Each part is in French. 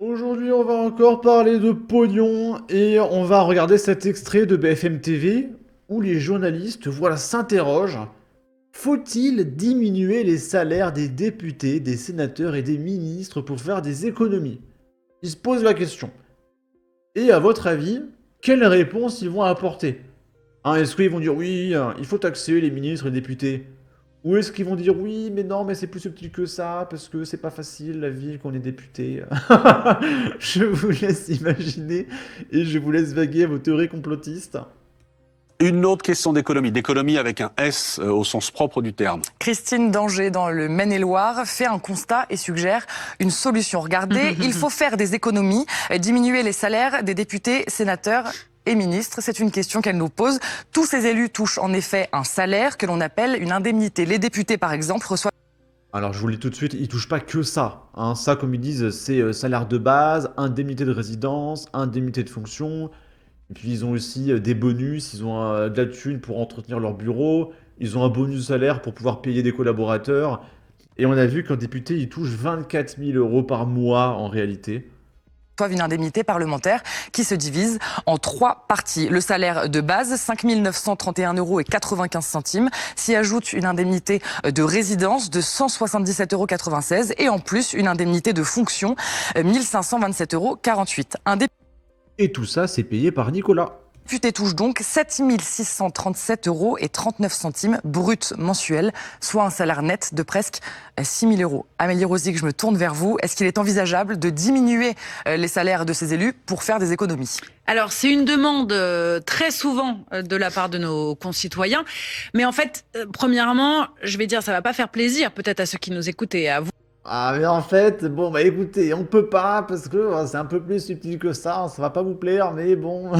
Aujourd'hui, on va encore parler de pognon et on va regarder cet extrait de BFM TV où les journalistes, voilà, s'interrogent. Faut-il diminuer les salaires des députés, des sénateurs et des ministres pour faire des économies? Ils se posent la question. Et à votre avis, quelle réponse ils vont apporter? Est-ce qu'ils vont dire oui, il faut taxer les ministres et les députés? Ou est-ce qu'ils vont dire oui, mais non, mais c'est plus subtil que ça, parce que c'est pas facile la vie qu'on est député. Je vous laisse imaginer et je vous laisse vaguer vos théories complotistes. Une autre question d'économie avec un S au sens propre du terme. Christine Danger, dans le Maine-et-Loire, fait un constat et suggère une solution. Regardez, il faut faire des économies, diminuer les salaires des députés, sénateurs et ministres. C'est une question qu'elle nous pose. Tous ces élus touchent en effet un salaire que l'on appelle une indemnité. Les députés, par exemple, reçoivent... Alors je vous le dis tout de suite, ils touchent pas que ça. Ça, comme ils disent, c'est salaire de base, indemnité de résidence, indemnité de fonction. Et puis ils ont aussi des bonus, ils ont de la thune pour entretenir leur bureau, ils ont un bonus de salaire pour pouvoir payer des collaborateurs. Et on a vu qu'un député, il touche 24 000 euros par mois en réalité. une indemnité parlementaire qui se divise en 3 parties. Le salaire de base, 5 931 euros et 95 centimes. S'y ajoute une indemnité de résidence de 177,96 euros et en plus une indemnité de fonction, 1527,48 euros. Un Et tout ça, c'est payé par Nicolas. député touche donc 7 637 euros et 39 centimes brut mensuels, soit un salaire net de presque 6 000 euros. Amélie Rosic, je me tourne vers vous. Est-ce qu'il est envisageable de diminuer les salaires de ces élus pour faire des économies ? Alors, c'est une demande très souvent de la part de nos concitoyens. Mais en fait, premièrement, je vais dire, ça va pas faire plaisir peut-être à ceux qui nous écoutent et à vous. Ah mais en fait, bon bah écoutez, on peut pas parce que c'est un peu plus subtil que ça va pas vous plaire, mais bon.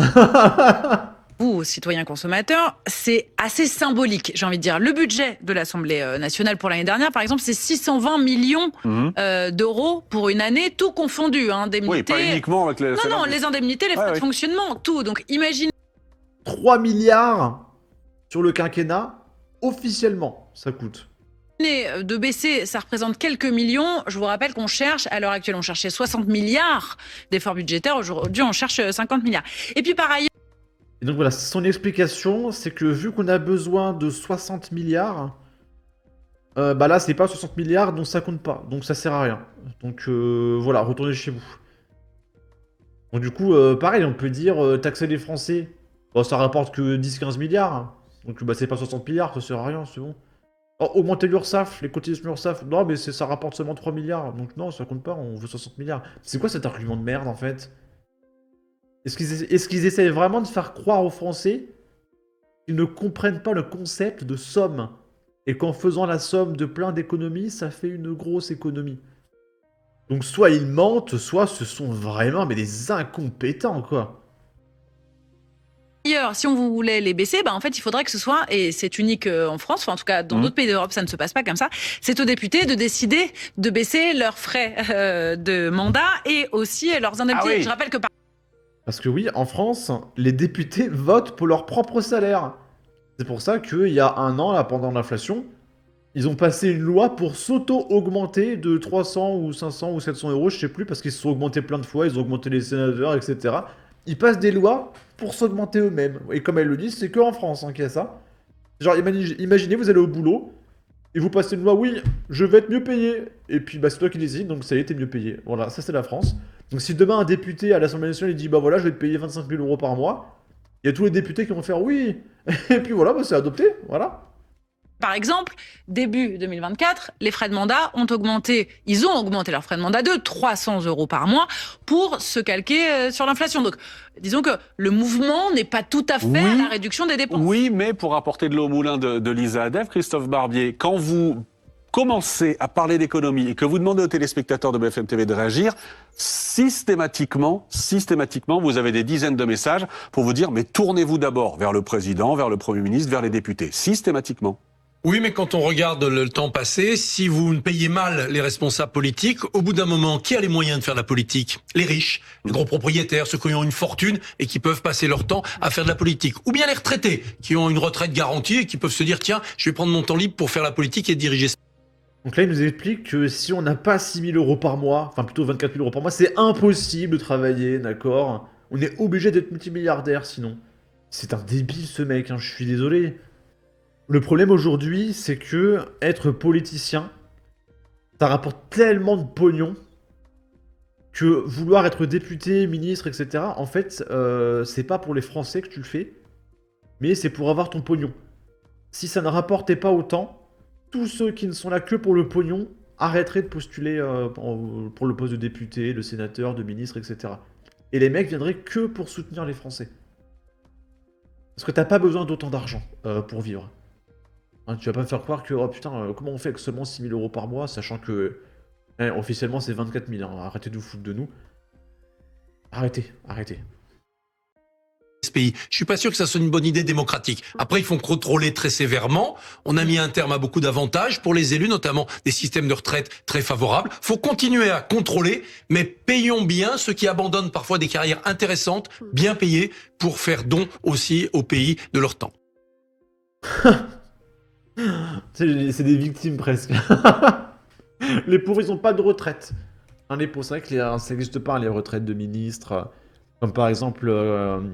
Vous, citoyens consommateurs, c'est assez symbolique, j'ai envie de dire. Le budget de l'Assemblée nationale pour l'année dernière, par exemple, c'est 620 millions d'euros pour une année, tout confondu. Indemnités... Oui, pas uniquement avec les... Non, les indemnités, les frais de fonctionnement, tout. Donc imaginez... 3 milliards sur le quinquennat, officiellement, ça coûte. De baisser, ça représente quelques millions. Je vous rappelle qu'on cherche, à l'heure actuelle, on cherchait 60 milliards d'efforts budgétaires. Aujourd'hui, on cherche 50 milliards. Et puis par ailleurs... Et donc voilà, son explication, c'est que vu qu'on a besoin de 60 milliards, bah là, c'est pas 60 milliards, donc ça compte pas. Donc ça sert à rien. Donc voilà, retournez chez vous. Donc du coup, pareil, on peut dire taxer les Français. Bon, ça rapporte que 10-15 milliards. Donc bah c'est pas 60 milliards, ça sert à rien, c'est bon. Oh, augmenter l'URSSAF, les cotisations l'URSSAF. Non, mais ça rapporte seulement 3 milliards. Donc non, ça compte pas, on veut 60 milliards. C'est quoi cet argument de merde, en fait? Est-ce qu'ils essayent vraiment de faire croire aux Français qu'ils ne comprennent pas le concept de somme? Et qu'en faisant la somme de plein d'économies, ça fait une grosse économie. Donc soit ils mentent, soit ce sont vraiment mais des incompétents, quoi. D'ailleurs, si on voulait les baisser, en fait, il faudrait que ce soit, et c'est unique en France, enfin, en tout cas dans d'autres pays d'Europe, ça ne se passe pas comme ça, c'est aux députés de décider de baisser leurs frais de mandat et aussi leurs indemnités. Ah oui. Je rappelle que Parce que oui, en France, les députés votent pour leur propre salaire. C'est pour ça qu'il y a un an, là, pendant l'inflation, ils ont passé une loi pour s'auto-augmenter de 300 ou 500 ou 700 euros, je sais plus, parce qu'ils se sont augmentés plein de fois, ils ont augmenté les sénateurs, etc. Ils passent des lois pour s'augmenter eux-mêmes. Et comme elles le disent, c'est que en France qu'il y a ça. Genre, imaginez, vous allez au boulot, et vous passez une loi, oui, je vais être mieux payé. Et puis, bah, c'est toi qui décides, donc ça y est, t'es mieux payé. Voilà, ça c'est la France. Donc si demain un député à l'Assemblée nationale il dit, bah voilà, je vais te payer 25 000 euros par mois, il y a tous les députés qui vont faire oui. Et puis voilà, bah, c'est adopté, voilà. par exemple, début 2024, les frais de mandat ont augmenté, ils ont augmenté leurs frais de mandat de 300 euros par mois pour se calquer sur l'inflation. Donc, disons que le mouvement n'est pas tout à fait à la réduction des dépenses. Oui, mais pour apporter de l'eau au moulin de Lisa Adef, Christophe Barbier, quand vous commencez à parler d'économie et que vous demandez aux téléspectateurs de BFM TV de réagir, systématiquement, vous avez des dizaines de messages pour vous dire mais tournez-vous d'abord vers le président, vers le Premier ministre, vers les députés. Systématiquement. Oui, mais quand on regarde le temps passé, si vous ne payez mal les responsables politiques, au bout d'un moment, qui a les moyens de faire de la politique? Les riches, les gros propriétaires, ceux qui ont une fortune et qui peuvent passer leur temps à faire de la politique. Ou bien les retraités, qui ont une retraite garantie et qui peuvent se dire, tiens, je vais prendre mon temps libre pour faire la politique et diriger ça. Donc là, il nous explique que si on n'a pas 6 000 euros par mois, enfin plutôt 24 000 euros par mois, c'est impossible de travailler, d'accord? On est obligé d'être multimilliardaire sinon. C'est un débile ce mec, hein, je suis désolé. Le problème aujourd'hui, c'est que être politicien, ça rapporte tellement de pognon que vouloir être député, ministre, etc., en fait, c'est pas pour les Français que tu le fais, mais c'est pour avoir ton pognon. Si ça ne rapportait pas autant, tous ceux qui ne sont là que pour le pognon arrêteraient de postuler pour le poste de député, de sénateur, de ministre, etc. Et les mecs viendraient que pour soutenir les Français. Parce que t'as pas besoin d'autant d'argent pour vivre. Hein, tu vas pas me faire croire que, oh putain, comment on fait avec seulement 6 000 euros par mois, sachant que officiellement c'est 24 000, hein. Arrêtez de vous foutre de nous. Arrêtez. Ce pays. Je suis pas sûr que ça soit une bonne idée démocratique. Après, il faut contrôler très sévèrement. On a mis un terme à beaucoup d'avantages pour les élus, notamment des systèmes de retraite très favorables. Faut continuer à contrôler, mais payons bien ceux qui abandonnent parfois des carrières intéressantes, bien payées, pour faire don aussi au pays de leur temps. C'est des victimes presque. Les pauvres, ils ont pas de retraite. Hein, les pauvres, c'est vrai que ça n'existe pas, les retraites de ministres. Comme par exemple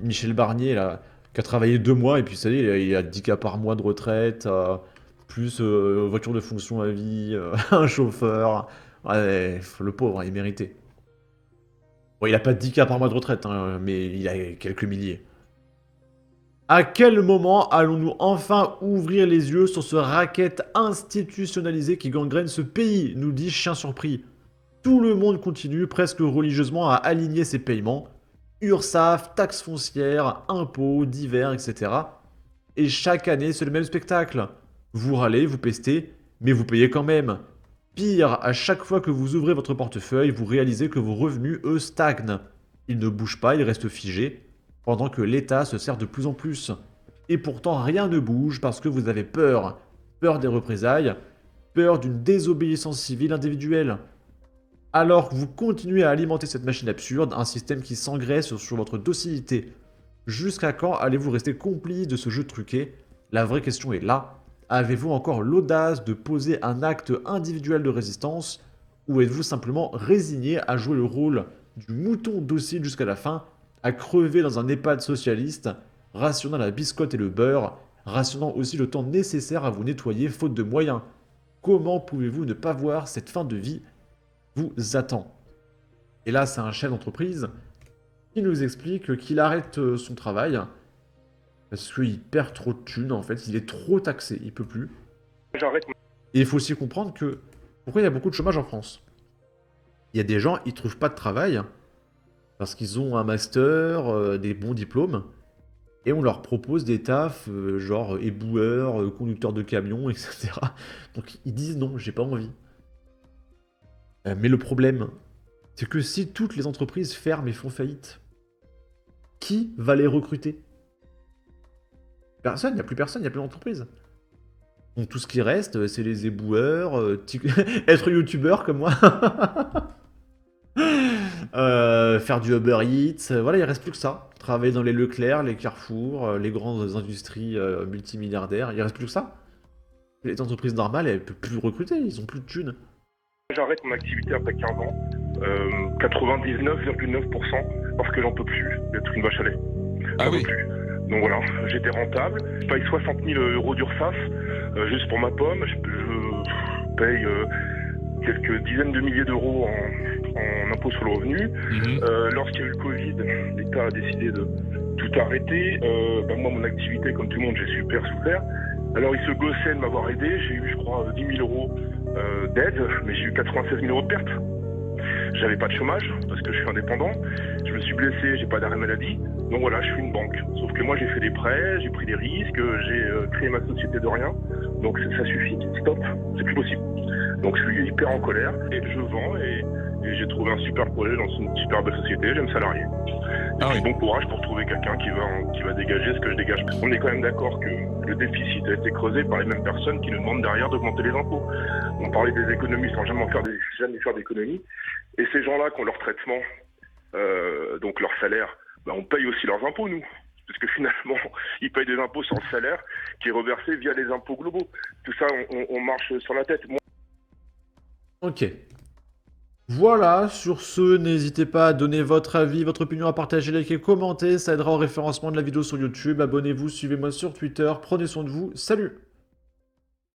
Michel Barnier, là, qui a travaillé 2 mois, et puis ça y est, il a 10 cas par mois de retraite, plus voiture de fonction à vie, un chauffeur. Ouais, le pauvre, il méritait. Bon, il a pas 10 cas par mois de retraite, hein, mais il a quelques milliers. À quel moment allons-nous enfin ouvrir les yeux sur ce racket institutionnalisé qui gangrène ce pays, nous dit Chien Surpris. Tout le monde continue presque religieusement à aligner ses paiements. URSSAF, taxes foncières, impôts, divers, etc. Et chaque année, c'est le même spectacle. Vous râlez, vous pestez, mais vous payez quand même. Pire, à chaque fois que vous ouvrez votre portefeuille, vous réalisez que vos revenus, eux, stagnent. Ils ne bougent pas, ils restent figés, pendant que l'État se sert de plus en plus. Et pourtant, rien ne bouge parce que vous avez peur. Peur des représailles, peur d'une désobéissance civile individuelle. Alors que vous continuez à alimenter cette machine absurde, un système qui s'engraisse sur votre docilité. Jusqu'à quand allez-vous rester complice de ce jeu truqué? La vraie question est là. Avez-vous encore l'audace de poser un acte individuel de résistance, ou êtes-vous simplement résigné à jouer le rôle du mouton docile jusqu'à la fin, à crever dans un EHPAD socialiste, rationnant la biscotte et le beurre, rationnant aussi le temps nécessaire à vous nettoyer faute de moyens? Comment pouvez-vous ne pas voir cette fin de vie vous attend? Et là, c'est un chef d'entreprise qui nous explique qu'il arrête son travail parce qu'il perd trop de thunes, en fait. Il est trop taxé, il peut plus. J'arrête. Et il faut aussi comprendre que pourquoi il y a beaucoup de chômage en France. Il y a des gens, ils trouvent pas de travail parce qu'ils ont un master, des bons diplômes, et on leur propose des tafs genre éboueur, conducteur de camion, etc. Donc ils disent non, j'ai pas envie. Mais le problème, c'est que si toutes les entreprises ferment et font faillite, qui va les recruter? Personne, il n'y a plus personne, il n'y a plus d'entreprise. Donc tout ce qui reste, c'est les éboueurs, être youtubeur comme moi, faire du Uber Eats, voilà, il ne reste plus que ça. Travailler dans les Leclerc, les Carrefour, les grandes industries multimilliardaires, il ne reste plus que ça. Les entreprises normales, elles ne peuvent plus recruter, ils ont plus de thunes. J'arrête mon activité après 15 ans, 99,9% parce que j'en peux plus d'être une vache à lait. Ah oui. Plus. Donc voilà, j'étais rentable. Je paye 60 000 euros d'URSSAF juste pour ma pomme. Je paye quelques dizaines de milliers d'euros en impôts sur le revenu. Lorsqu'il y a eu le Covid, l'État a décidé de tout arrêter. Moi, mon activité, comme tout le monde, j'ai super souffert. Alors, il se gossait de m'avoir aidé. J'ai eu, je crois, 10 000 euros d'aide, mais j'ai eu 96 000 euros de perte. J'avais pas de chômage parce que je suis indépendant. Je me suis blessé, j'ai pas d'arrêt maladie. Donc voilà, je suis une banque. Sauf que moi, j'ai fait des prêts, j'ai pris des risques, j'ai créé ma société de rien. Donc ça suffit, stop, c'est plus possible. Donc je suis hyper en colère et je vends et j'ai trouvé un super projet dans une super belle société, j'aime salarié. Et puis bon courage pour trouver quelqu'un qui va dégager ce que je dégage. On est quand même d'accord que le déficit a été creusé par les mêmes personnes qui nous demandent derrière d'augmenter les impôts. On parlait des économies sans jamais faire d'économies. Et ces gens-là qui ont leur traitement, donc leur salaire, on paye aussi leurs impôts, nous. Parce que finalement, ils payent des impôts sur le salaire qui est reversé via les impôts globaux. Tout ça, on marche sur la tête. Ok. Voilà, sur ce, n'hésitez pas à donner votre avis, votre opinion, à partager, liker, commenter, ça aidera au référencement de la vidéo sur YouTube. Abonnez-vous, suivez-moi sur Twitter, prenez soin de vous, salut!